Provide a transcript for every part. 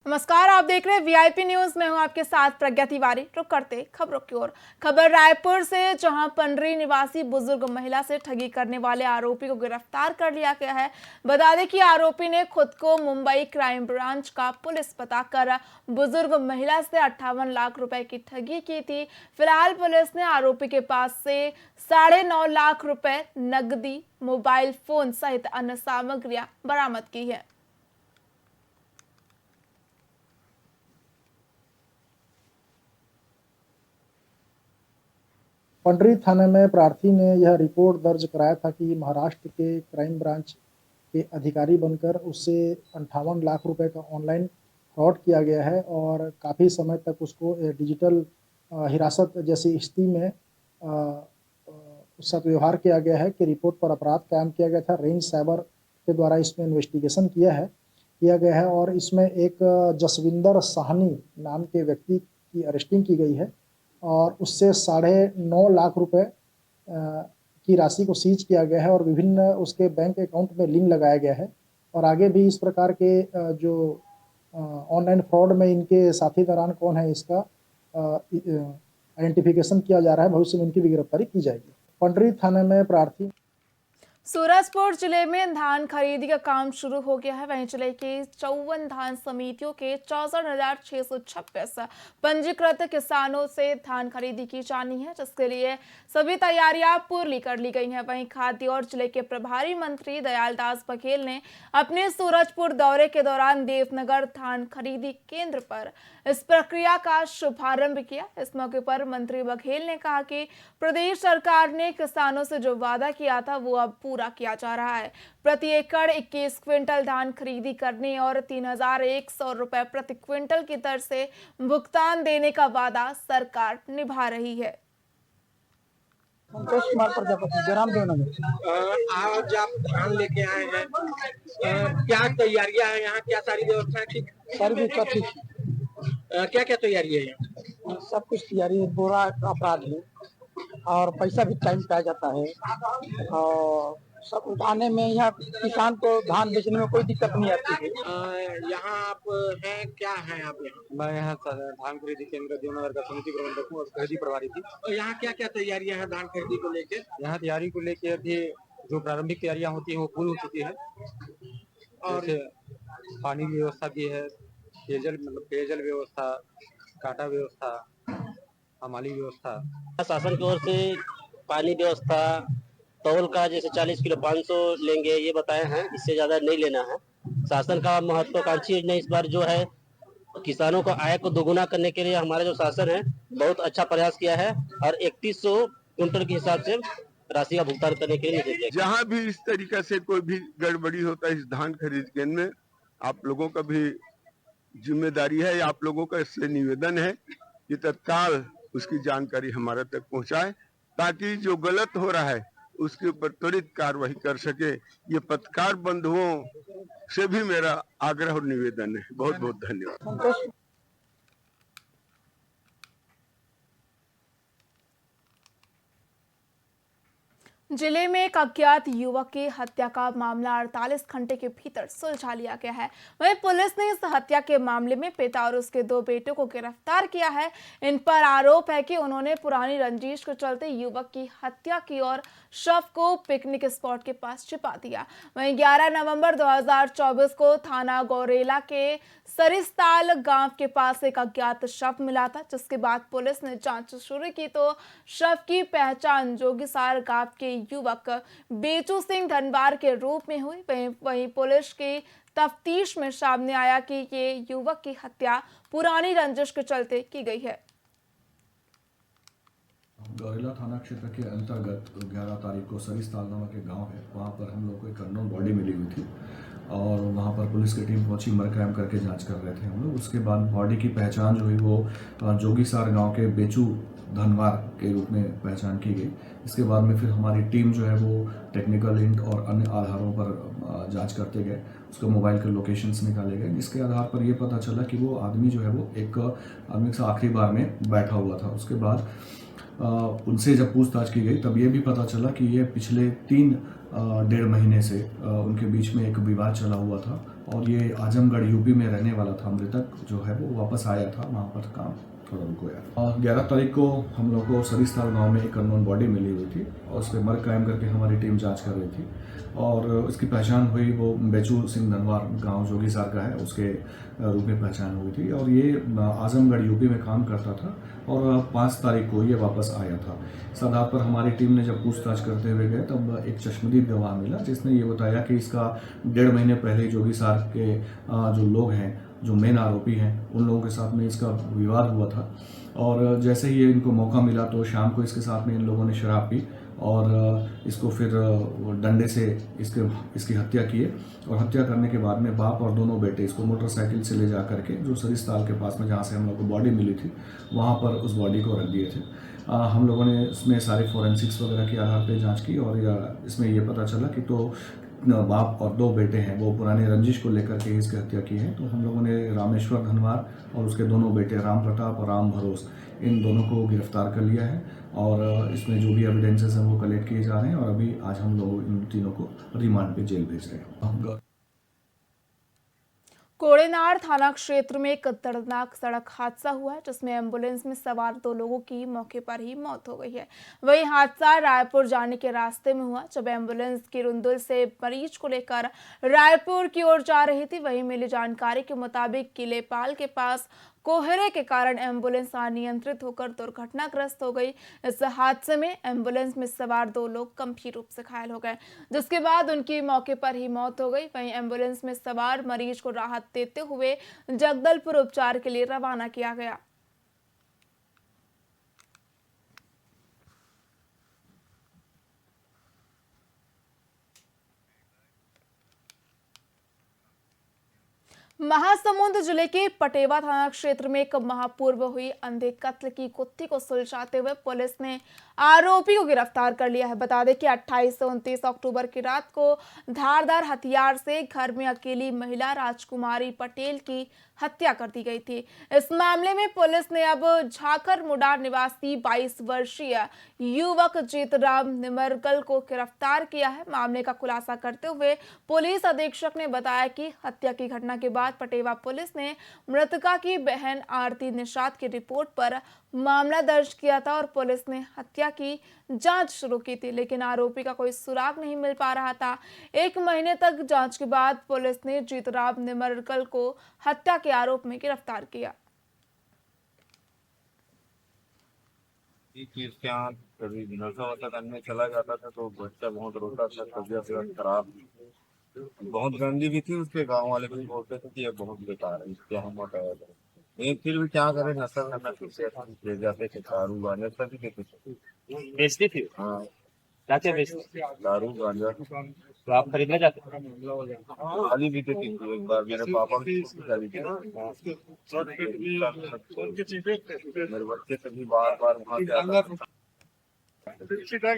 नमस्कार, आप देख रहे हैं वीआईपी न्यूज। मैं हूं आपके साथ प्रज्ञा तिवारी। रुक करते खबरों की ओर। खबर रायपुर से, जहां पंडरी निवासी बुजुर्ग महिला से ठगी करने वाले आरोपी को गिरफ्तार कर लिया गया है। बता दें कि आरोपी ने खुद को मुंबई क्राइम ब्रांच का पुलिस बताकर बुजुर्ग महिला से 58 लाख रुपए की ठगी की थी। फिलहाल पुलिस ने आरोपी के पास से 9.5 लाख रुपए नकदी, मोबाइल फोन सहित अन्य सामग्रियां बरामद की है। पंडरी थाने में प्रार्थी ने यह रिपोर्ट दर्ज कराया था कि महाराष्ट्र के क्राइम ब्रांच के अधिकारी बनकर उससे 58 लाख रुपए का ऑनलाइन फ्रॉड किया गया है और काफ़ी समय तक उसको डिजिटल हिरासत जैसी स्थिति में उसका व्यवहार किया गया है कि रिपोर्ट पर अपराध कायम किया गया था। रेंज साइबर के द्वारा इसमें इन्वेस्टिगेशन किया गया है और इसमें एक जसविंदर साहनी नाम के व्यक्ति की अरेस्टिंग की गई है और उससे 9.5 लाख रुपए की राशि को सीज किया गया है और विभिन्न उसके बैंक अकाउंट में लिंक लगाया गया है। और आगे भी इस प्रकार के जो ऑनलाइन फ्रॉड में इनके साथी दौरान कौन है, इसका आइडेंटिफिकेशन किया जा रहा है। भविष्य में इनकी भी गिरफ्तारी की जाएगी। पंडरी थाने में प्रार्थी। सूरजपुर जिले में धान खरीदी का काम शुरू हो गया है। वहीं जिले के 54 धान समितियों के 64,626 पंजीकृत किसानों से धान खरीदी की जानी है, जिसके लिए सभी तैयारियां पूरी कर ली गई हैं। वहीं खाद्य और जिले के प्रभारी मंत्री दयालदास बघेल ने अपने सूरजपुर दौरे के दौरान देवनगर धान खरीदी केंद्र पर इस प्रक्रिया का शुभारंभ किया। इस मौके पर मंत्री बघेल ने कहा कि प्रदेश सरकार ने किसानों से जो वादा किया था वो अब पूरा किया जा रहा है। प्रति एकड़ 21 क्विंटल धान खरीदी करने और 3,100 रुपए प्रति क्विंटल की दर से भुगतान देने का वादा सरकार निभा रही है। संतोष कुमार प्रजापति, जयराम देवनगर। आज आप धान लेके आए हैं, क्या तैयारियां हैं यहाँ? क्या सारी व्यवस्था ठीक? सारी व्यवस्था ठीक। क्या क्या तैयारी है यहाँ? सब कुछ तैयारी है। बोरा अपराध है और पैसा भी टाइम पे आ जाता है और सब उठाने में यहाँ किसान को धान बेचने में कोई दिक्कत नहीं आती है। यहाँ आप हैं, क्या हैं आप यहाँ? मैं यहाँ धान खरीदी केंद्र देवनगर का समिति प्रबंधक हूँ और खरीदी प्रभारी थी। और यहाँ क्या क्या तैयारियां हैं धान खरीदी को लेकर? यहाँ तैयारी को लेकर अभी जो प्रारंभिक तैयारियां होती हैं वो पूरी हो चुकी है और पानी की व्यवस्था भी है, पेयजल व्यवस्था, काटा व्यवस्था, हमाली व्यवस्था। शासन की ओर से पानी व्यवस्था, तौल का जैसे 40 किलो 500 लेंगे ये बताए हैं, इससे ज्यादा नहीं लेना है। शासन का महत्वाकांक्षी योजना इस बार जो है किसानों को आय को दोगुना करने के लिए हमारा जो शासन है बहुत अच्छा प्रयास किया है और 3100 क्विंटल के हिसाब से राशि का भुगतान करने के लिए निर्देश दिया। जहाँ भी इस तरीके से कोई भी गड़बड़ी होता है इस धान खरीद केंद्र में, आप लोगों का भी जिम्मेदारी है, आप लोगों का इससे निवेदन है कि तत्काल उसकी जानकारी हमारे तक पहुंचाए ताकि जो गलत हो रहा है उसके ऊपर त्वरित कार्रवाई कर सके। ये पत्रकार बंधुओं से भी मेरा आग्रह और निवेदन है। बहुत बहुत धन्यवाद। जिले में एक अज्ञात युवक की हत्या का मामला 48 घंटे के भीतर सुलझा लिया गया है। वहीं पुलिस ने इस हत्या के मामले में पिता और उसके 2 बेटों को गिरफ्तार किया है। इन पर आरोप है कि उन्होंने पुरानी रंजिश के चलते युवक की हत्या की और शव को पिकनिक स्पॉट के पास छिपा दिया। वहीं 11 नवंबर 2024 को थाना गौरेला के सरिस्ताल गांव के पास एक अज्ञात शव मिला था, जिसके बाद पुलिस ने जांच शुरू की तो शव की पहचान जोगीसार गांव के युवक बेचू सिंह धनवार के रूप में हुई। वहीं पुलिस की तफ्तीश में सामने आया कि ये युवक की हत्या पुरानी रंजिश के चलते की गई है। गौरेला थाना क्षेत्र के अंतर्गत 11 तारीख को सरिस्ताल नामक एक गाँव है, वहाँ पर हम लोग को एक अननोन बॉडी मिली हुई थी और वहाँ पर पुलिस की टीम पहुंची, मर्ग कायम करके जांच कर रहे थे हम लोग। उसके बाद बॉडी की पहचान जो हुई वो जोगीसार गांव के बेचू धनवार के रूप में पहचान की गई। इसके बाद में फिर हमारी टीम जो है वो टेक्निकल हिंट और अन्य आधारों पर जांच करते गए, उसके मोबाइल के लोकेशंस निकाले गए, जिसके आधार पर ये पता चला कि वो आदमी जो है वो एक आदमी से आखिरी बार में बैठा हुआ था। उसके बाद उनसे जब पूछताछ की गई तब ये भी पता चला कि ये पिछले 3 डेढ़ महीने से उनके बीच में एक विवाद चला हुआ था और ये आजमगढ़ यूपी में रहने वाला था। मृतक जो है वो वापस आया था, वहाँ पर काम थोड़ा रुक गया। और 11 तारीख को हम लोग को सरिस्ताल गांव में एक अननोन बॉडी मिली हुई थी और उस पर मर्ग कायम करके हमारी टीम जांच कर रही थी और उसकी पहचान हुई, वो बेचू सिंह धनवार गांव जोगीसार का है, उसके रूप में पहचान हुई थी और ये आजमगढ़ यूपी में काम करता था और 5 तारीख को ये वापस आया था। इस आधार पर हमारी टीम ने जब पूछताछ करते हुए गए तब एक चश्मदीद गवाह मिला जिसने ये बताया कि इसका 1.5 महीने पहले जोगीसार के जो लोग हैं, जो मेन आरोपी हैं, उन लोगों के साथ में इसका विवाद हुआ था और जैसे ही इनको मौका मिला तो शाम को इसके साथ में इन लोगों ने शराब पी और इसको फिर डंडे से इसकी हत्या किए और हत्या करने के बाद में बाप और दोनों बेटे इसको मोटरसाइकिल से ले जा करके जो सरिस्ताल के पास में जहाँ से हम लोग को बॉडी मिली थी वहाँ पर उस बॉडी को रख दिए थे। हम लोगों ने इसमें सारे फोरेंसिक्स वगैरह के आधार पर जाँच की और इसमें ये पता चला कि तो बाप और 2 बेटे हैं वो पुराने रंजिश को लेकर के इसकी हत्या की है। तो हम लोगों ने रामेश्वर धनवार और उसके दोनों बेटे राम प्रताप और राम भरोस, इन दोनों को गिरफ्तार कर लिया है और इसमें जो भी एविडेंसेस हैं वो कलेक्ट किए जा रहे हैं और अभी आज हम लोग इन तीनों को रिमांड पे जेल भेज रहे हैं। कोड़ेनार थाना क्षेत्र में एक दर्दनाक सड़क हादसा हुआ है जिसमें एम्बुलेंस में सवार 2 लोगों की मौके पर ही मौत हो गई है। वही हादसा रायपुर जाने के रास्ते में हुआ जब एम्बुलेंस किरुंदुल से मरीज को लेकर रायपुर की ओर जा रही थी। वही मिली जानकारी के मुताबिक किलेपाल के पास कोहरे के कारण एम्बुलेंस अनियंत्रित होकर दुर्घटनाग्रस्त हो गई। इस हादसे में एम्बुलेंस में सवार 2 लोग गंभीर रूप से घायल हो गए जिसके बाद उनकी मौके पर ही मौत हो गई। वहीं एम्बुलेंस में सवार मरीज को राहत देते हुए जगदलपुर उपचार के लिए रवाना किया गया। महासमुंद जिले के पटेवा थाना क्षेत्र में एक महापूर्व हुई अंधे कत्ल की गुत्थी को सुलझाते हुए पुलिस ने आरोपी को गिरफ्तार कर लिया है। बता दें कि 28 से 29 अक्टूबर की रात को धारदार हथियार से घर में अकेली महिला राजकुमारी पटेल की हत्या कर दी गई थी। इस मामले में पुलिस ने अब झाकर मुडा निवासी 22 वर्षीय युवक जीतराम निमरगल को गिरफ्तार किया है। मामले का खुलासा करते हुए पुलिस अधीक्षक ने बताया कि हत्या की घटना के बाद पटेवा पुलिस ने मृतका की बहन आरती निषाद की रिपोर्ट पर मामला दर्ज किया था और पुलिस ने हत्या की जांच शुरू की थी, लेकिन आरोपी का कोई सुराग नहीं मिल पा रहा था। 1 महीने तक जांच के बाद पुलिस ने जीतराम निमरगल को हत्या के आरोप में गिरफ्तार किया। इसके यहाँ कभी नशा वशा करने चला जाता था तो बच्चा बहुत रोता था, तबीयत खराब, बहुत गंदी भी थी। उसके गांव वाले भी बोलते थे कि ये बहुत बेकार है, इसके हम हटाया जाए। लेकिन फिर भी क्या करें, नशा करना ले जाते थे, दारू गांजा सभी देते थे। बेचती थी? हाँ, क्या क्या बेचती? दारू गांजा। तो आप खरीदने जाते? खाली भी देती थी। एक बार मेरे पापा की शादी थी, मेरे बच्चे सभी बार बार वहाँ से आते थे।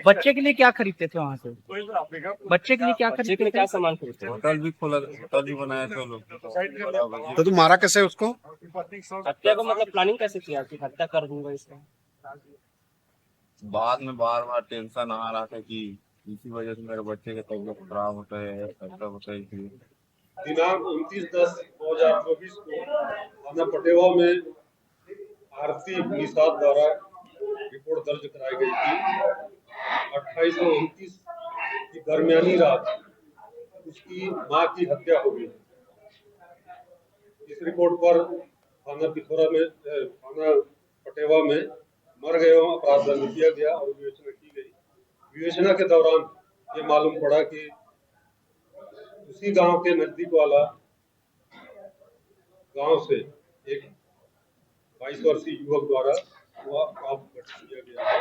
बच्चे के लिए क्या खरीदते थे वहाँ से? बच्चे के लिए क्या बच्चे के लिए क्या सामान खरीदते? होटल भी खोला, होटल भी बनाया था लोग। तो तू मारा कैसे उसको? हत्या को मतलब प्लानिंग कैसे किया कि हत्या कर दूंगा इसका? बाद में बार बार टेंशन आ रहा था कि इसी वजह से मेरे बच्चे का तबीयत खराब होता है, ऐसा होता है। इसलिए दिनांक 29/10/2024 को थाना पटेवा में आरती निषाद द्वारा रिपोर्ट दर्ज कराई गई थी। 28 और 29 की दरमियानी रात उसकी मां की हत्या हो गई। इस रिपोर्ट पर थाना पटेवा में मर्ग एवं अपराध दंड किया गया और विवेचना की गई। विवेचना के दौरान ये मालूम पड़ा कि उसी गांव के नजदीक वाला गांव से एक 22 वर्षीय युवक द्वारा हुआ अपराध घटित किया गया है,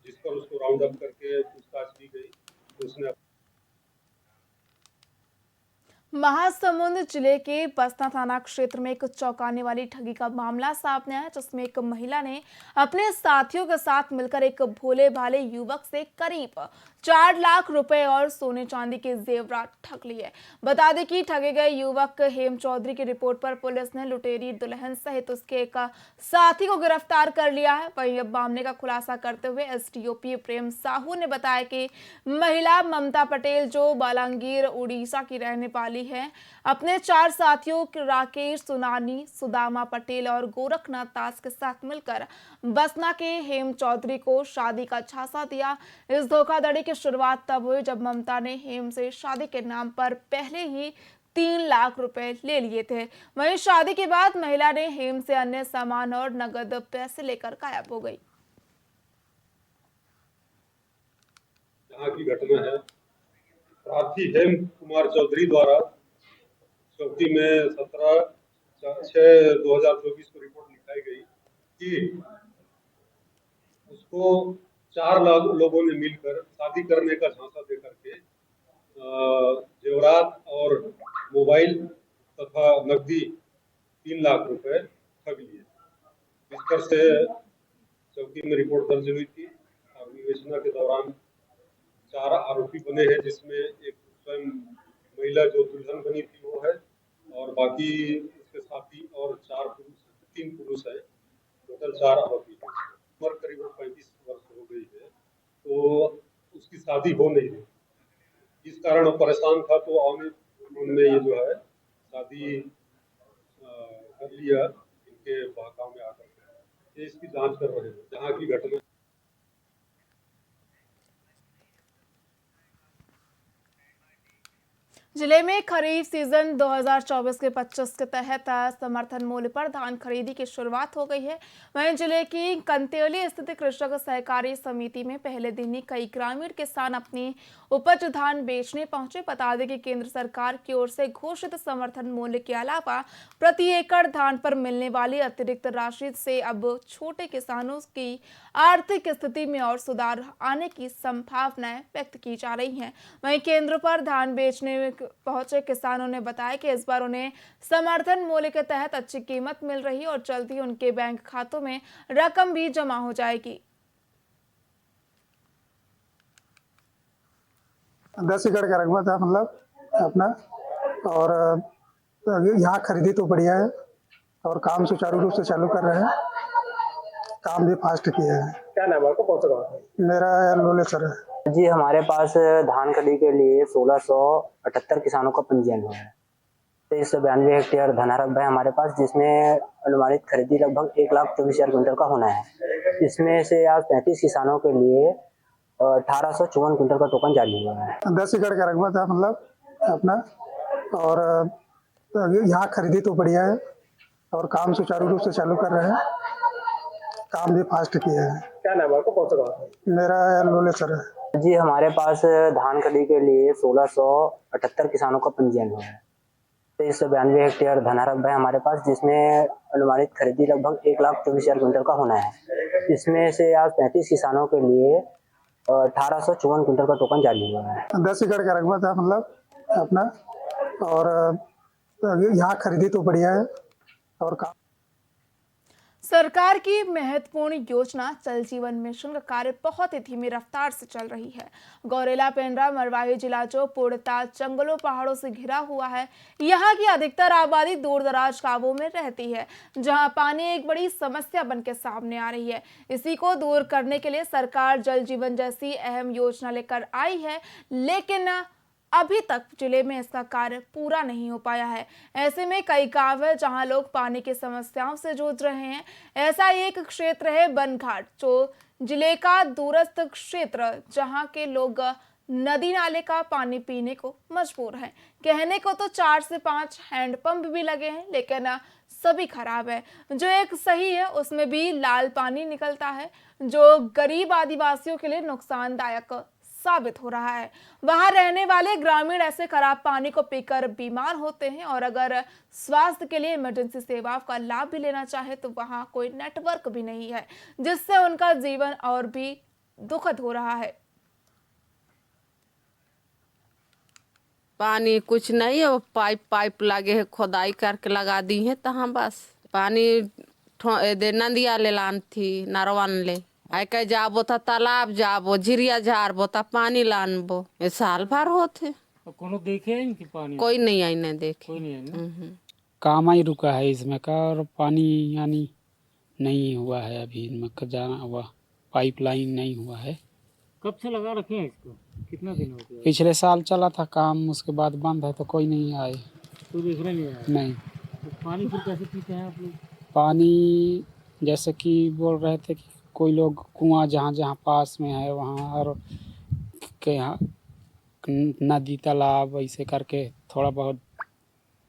जिस पर उसको राउंड अप करके पूछताछ की गई तो उसने महासमुंद जिले के बसना थाना क्षेत्र में एक चौंकाने वाली ठगी का मामला सामने आया जिसमें एक महिला ने अपने साथियों के साथ मिलकर एक भोले भाले युवक से करीब 4 लाख रुपए और सोने चांदी के जेवरात ठग लिए। बता दें कि ठगे गए युवक हेम चौधरी की रिपोर्ट पर पुलिस ने लुटेरी दुल्हन सहित उसके एक साथी को गिरफ्तार कर लिया है। वहीं अब मामले का खुलासा करते हुए एसडीओपी प्रेम साहू ने बताया कि महिला ममता पटेल, जो बालांगीर उड़ीसा की रहने वाली है, अपने 4 साथियों राकेश सुनानी, सुदामा पटेल और गोरखनाथ दास के साथ मिलकर बसना के हेम चौधरी को शादी का झांसा दिया। इस धोखाधड़ी की शुरुआत तब हुई जब ममता ने हेम से शादी के नाम पर पहले ही 3 लाख रुपए ले लिए थे। वहीं शादी के बाद महिला ने हेम से अन्य सामान और नगद पैसे लेकर गायब हो गई। यहाँ की घटना है, प्रार्थी हेम कुमार चौधरी द्वारा चौकी में 17/6/2024 को रिपोर्ट लिखाई गई कि उसको 4 लोगों ने मिलकर शादी करने का झांसा दे करके जेवरात और मोबाइल तथा नकदी 3 लाख रुपए ठग लिए। इस पर से चौकी में रिपोर्ट दर्ज हुई थी और विवेचना के दौरान 4 आरोपी बने हैं, जिसमें एक स्वयं महिला जो दुल्हन बनी थी वो है और बाकी उसके साथी और 3 पुरुष है, टोटल 4 आरोपी हैं। उम्र करीब 35 वर्ष हो गई है, तो उसकी शादी हो नहीं रही, इस कारण वो परेशान था, तो उन्होंने ये जो है शादी कर लिया इनके बहकाव में आकर के। ये इसकी जांच कर रहे हैं। जहाँ की घटना जिले में खरीफ सीजन 2024 के 25 के तहत समर्थन मूल्य पर धान खरीदी की शुरुआत हो गई है। वहीं जिले की कंतेली स्थित कृषक सहकारी समिति में पहले दिन ही कई ग्रामीण किसान अपनी उपज धान बेचने पहुंचे। बता दें कि केंद्र सरकार की ओर से घोषित समर्थन मूल्य के अलावा प्रति एकड़ धान पर मिलने वाली अतिरिक्त राशि से अब छोटे किसानों की आर्थिक स्थिति में और सुधार आने की संभावनाएं व्यक्त की जा रही हैं। वहीं केंद्र पर धान बेचने में पहुंचे किसानों ने बताया कि इस बार उन्हें समर्थन मूल्य के तहत अच्छी कीमत मिल रही है और जल्द ही उनके बैंक खातों में रकम भी जमा हो जाएगी। 10 एकड़ का रकबा था मतलब अपना, और यहाँ खरीदी तो बढ़िया है और काम सुचारू रूप से चालू कर रहे हैं, काम भी फास्ट किया है। क्या नाम है आपका, कौन सा गाँव है? मेरा लोले सर है जी। हमारे पास धान खरीदी के लिए 1678 किसानों का पंजीयन हुआ है। 2392 हेक्टेयर धनारक है हमारे पास, जिसमें अनुमानित खरीदी लगभग 1,24,000 क्विंटल का होना है। इसमें से आज 35 किसानों के लिए 1854 क्विंटल का टोकन जारी हुआ है। 10 एकड़ का रकबा था मतलब अपना, और यहाँ खरीदी तो बढ़िया है और काम सुचारू रूप से चालू कर रहे हैं, काम भी फास्ट किया है। क्या नाम है आपका, कौन सा गाँव है? मेरा लोले सर है जी। हमारे पास धान खरीदी के लिए 1678 किसानों का पंजीयन हुआ है। 2392 हेक्टेयर धनारक है हमारे पास, जिसमें अनुमानित खरीदी लगभग 1,24,000 क्विंटल का होना है। इसमें से आज 35 किसानों के लिए 1854 क्विंटल का टोकन जारी हुआ है। 10 एकड़ का रकबा था मतलब अपना, और यहाँ खरीदी तो बढ़िया है और काम। सरकार की महत्वपूर्ण योजना जल जीवन मिशन का कार्य बहुत ही धीमी रफ्तार से चल रही है। गौरेला, पेंड्रा, मरवाही जिला जो पूर्णतः जंगलों पहाड़ों से घिरा हुआ है, यहाँ की अधिकतर आबादी दूर दराज गांवों में रहती है, जहां पानी एक बड़ी समस्या बनकर सामने आ रही है। इसी को दूर करने के लिए सरकार जल जीवन जैसी अहम योजना लेकर आई है, लेकिन अभी तक जिले में इसका कार्य पूरा नहीं हो पाया है। ऐसे में कई गांव है जहां लोग पानी की समस्याओं से जूझ रहे हैं। ऐसा एक क्षेत्र है बनघाट, जो जिले का दूरस्थ क्षेत्र, जहां के लोग नदी नाले का पानी पीने को मजबूर हैं। कहने को तो 4 से 5 हैंडपंप भी लगे हैं, लेकिन सभी खराब है। जो एक सही है उसमें भी लाल पानी निकलता है, जो गरीब आदिवासियों के लिए नुकसानदायक साबित हो रहा है। वहां रहने वाले ग्रामीण ऐसे खराब पानी को पीकर बीमार होते हैं और अगर स्वास्थ्य के लिए इमरजेंसी सेवाओं का लाभ भी लेना चाहे तो वहां कोई नेटवर्क भी नहीं है, जिससे उनका जीवन और भी दुखद हो रहा है। पानी कुछ नहीं है, वो पाइप लगे है, खोदाई करके लगा दी है, तहाँ बस पानी नदिया ले लान थी नारवान ले आय कह जाबो था तालाब जाबो झिरिया झारबो था पानी लानबो ये साल भर होते कोनो देखे इनकी पानी कोई नहीं आई न देखे कोई नहीं है ना? काम ही रुका है इसमें का, और पानी यानी नहीं हुआ है अभी इनमें का जाना हुआ, पाइपलाइन नहीं हुआ है। कब से लगा रखे हैं इसको, कितना दिन हो गया? पिछले साल चला था काम, उसके बाद बंद है तो कोई नहीं आए। कोई देखने नहीं आया? नहीं। तो पानी फिर कैसे पीते हैं आप लोग? पानी जैसे कि बोल रहे थे कि कोई लोग कुआं जहाँ जहाँ पास में है वहाँ, और के यहाँ नदी तालाब ऐसे करके थोड़ा बहुत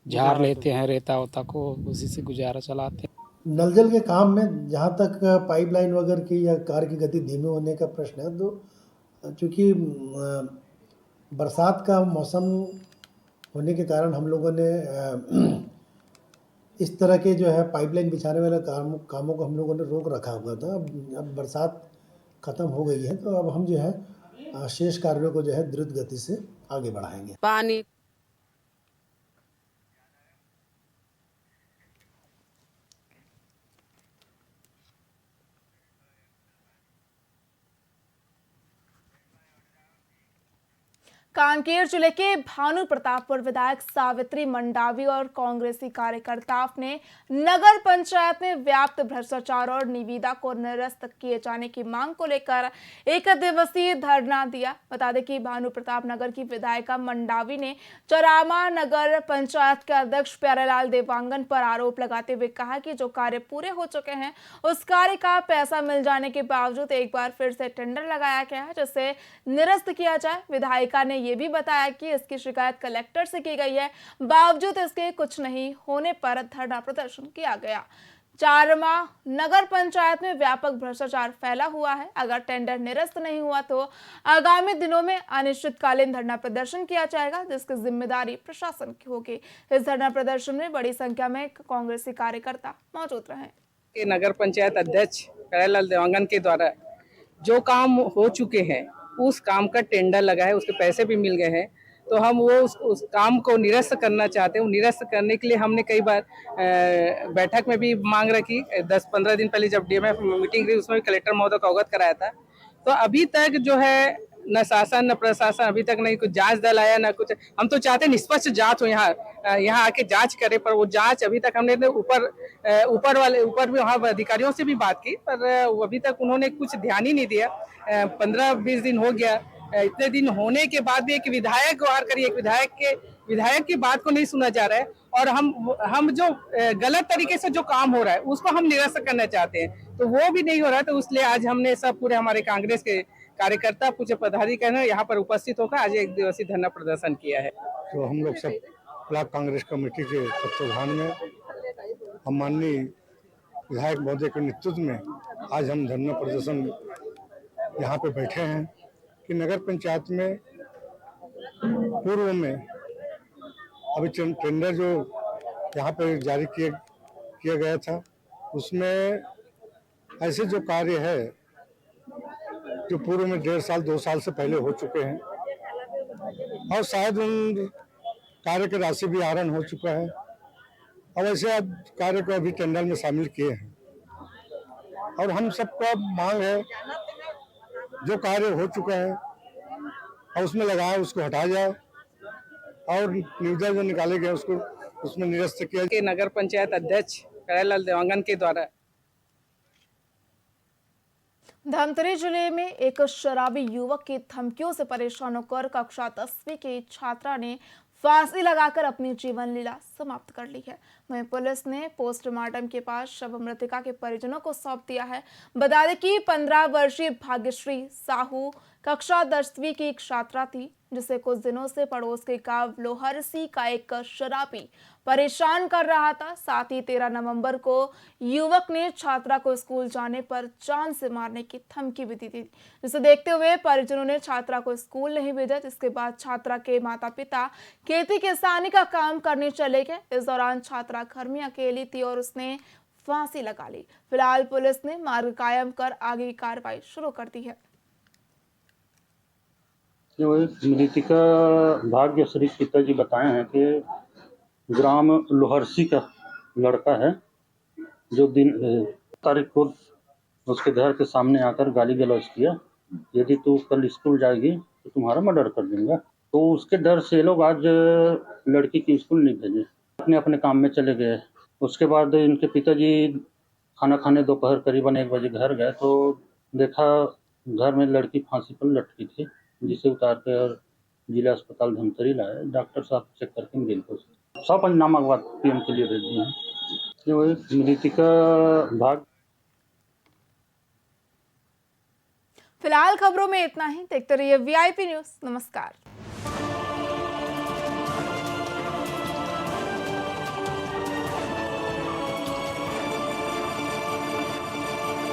झाड़ लेते हैं रेता वेता को, उसी से गुजारा चलाते हैं। नल जल के काम में जहाँ तक पाइपलाइन वगैरह की या कार्य की गति धीमी होने का प्रश्न है, तो चूँकि बरसात का मौसम होने के कारण हम लोगों ने इस तरह के जो है पाइपलाइन बिछाने वाले कामों को हम लोगों ने रोक रखा हुआ था। अब बरसात ख़त्म हो गई है तो अब हम जो है शेष कार्यों को जो है द्रुत गति से आगे बढ़ाएंगे। पानी कांकेर जिले के भानु प्रतापपुर विधायक सावित्री मंडावी और कांग्रेसी कार्यकर्ताओं ने नगर पंचायत में व्याप्त भ्रष्टाचार और निविदा को निरस्त किए जाने की मांग को लेकर एक दिवसीय धरना दिया। बता दें कि भानु प्रताप नगर की विधायिका मंडावी ने चरामा नगर पंचायत के अध्यक्ष प्यारेलाल देवांगन पर आरोप लगाते हुए कहा कि जो कार्य पूरे हो चुके हैं उस कार्य का पैसा मिल जाने के बावजूद एक बार फिर से टेंडर लगाया गया है जिसे निरस्त किया जाए। विधायिका ने ये भी बताया कि इसकी शिकायत कलेक्टर से की गई है, बावजूद इसके कुछ नहीं होने पर धरना प्रदर्शन किया गया। चारमा नगर पंचायत में व्यापक भ्रष्टाचार फैला हुआ है। अगर टेंडर निरस्त नहीं हुआ तो आगामी दिनों में अनिश्चितकालीन धरना प्रदर्शन किया जाएगा, जिसकी जिम्मेदारी प्रशासन की होगी। इस धरना प्रदर्शन में बड़ी संख्या में कांग्रेसी कार्यकर्ता मौजूद रहे। नगर पंचायत अध्यक्ष प्यारेलाल देवांगन के द्वारा जो काम हो चुके हैं उस काम का टेंडर लगा है, उसके पैसे भी मिल गए हैं, तो हम वो उस काम को निरस्त करना चाहते हैं। निरस्त करने के लिए हमने कई बार बैठक में भी मांग रखी। 10-15 दिन पहले जब डीएमएफ मीटिंग हुई उसमें भी कलेक्टर महोदय को अवगत कराया था। तो अभी तक जो है न शासन न प्रशासन अभी तक नहीं कुछ जांच दल आया न कुछ। हम तो चाहते हैं निष्पक्ष जांच हो, यहाँ आके जांच करे, पर वो जांच अभी तक हमने ऊपर भी वहाँ अधिकारियों से भी बात की, पर अभी तक उन्होंने कुछ ध्यान ही नहीं दिया। 15-20 दिन हो गया, इतने दिन होने के बाद भी एक विधायक गुहार करिए, एक विधायक की बात को नहीं सुना जा रहा है। और हम जो गलत तरीके से जो काम हो रहा है उसको हम निरस्त करना चाहते हैं, तो वो भी नहीं हो रहा है। तो इसलिए आज हमने सब पूरे हमारे कांग्रेस के कार्यकर्ता पूरे पदाधिकारी यहाँ पर उपस्थित होकर आज एक दिवसीय धरना प्रदर्शन किया है। तो हम लोग सब ब्लॉक कांग्रेस कमेटी के तत्वाधान में हम माननीय विधायक महोदय के नेतृत्व में आज हम धरना प्रदर्शन यहाँ पे बैठे हैं कि नगर पंचायत में पूर्व में अभी टेंडर जो यहाँ पे जारी किया गया था उसमें ऐसे जो कार्य है जो पूर्व में 1.5 साल 2 साल से पहले हो चुके हैं और शायद उन कार्य की राशि भी आहरण हो चुका है और ऐसे अब कार्य को अभी टेंडर में शामिल किए हैं। और हम सबका मांग है जो कार्य हो चुका है और उसमें लगा है उसको हटाया जाए और निविदा जो निकाले गए उसको उसमें निरस्त किया जाए। नगर पंचायत अध्यक्ष प्यारेलाल देवांगन के द्वारा धमतरी जिले में एक शराबी युवक की धमकियों से परेशान होकर कक्षा 10वीं की छात्रा ने फांसी लगाकर अपनी जीवन लीला समाप्त कर ली है। वहीं पुलिस ने पोस्टमार्टम के बाद शव मृतका के परिजनों को सौंप दिया है। बता दें कि 15 वर्षीय भाग्यश्री साहू कक्षा 10वीं की एक छात्रा थी जिसे कुछ दिनों से पड़ोस के गांव लोहरसी का एक शराबी परेशान कर रहा था। साथ ही 13 नवंबर को युवक ने छात्रा को स्कूल जाने पर जान से मारने की धमकी भी दी थी, जिसे देखते हुए परिजनों ने छात्रा को स्कूल नहीं भेजा। जिसके बाद छात्रा के माता पिता खेती किसानी का काम करने चले गए। इस दौरान छात्रा घर में अकेली थी और उसने फांसी लगा ली। फिलहाल पुलिस ने मार्ग कायम कर आगे की कार्रवाई शुरू कर दी है। मृतिका भाग्यश्री पिताजी बताए हैं कि ग्राम लोहरसी का लड़का है जो दिन तारीख को उसके घर के सामने आकर गाली गलौज किया, यदि तू कल स्कूल जाएगी तो तुम्हारा मर्डर कर दूंगा। तो उसके डर से लोग आज लड़की की स्कूल नहीं भेजे, अपने अपने काम में चले गए। उसके बाद इनके पिताजी खाना खाने दोपहर करीबन 1 बजे घर गए तो देखा घर में लड़की फांसी पर लटकी थी, जिसे उतार कर जिला अस्पताल धमतरी लाए। डॉक्टर साहब चेक करके मृत घोषित, 100 पंचनामा के बाद पीएम के लिए भेज दिए हैं। जो मृतिका भाग। फिलहाल खबरों में इतना ही। देखते रहिए VIP न्यूज। नमस्कार।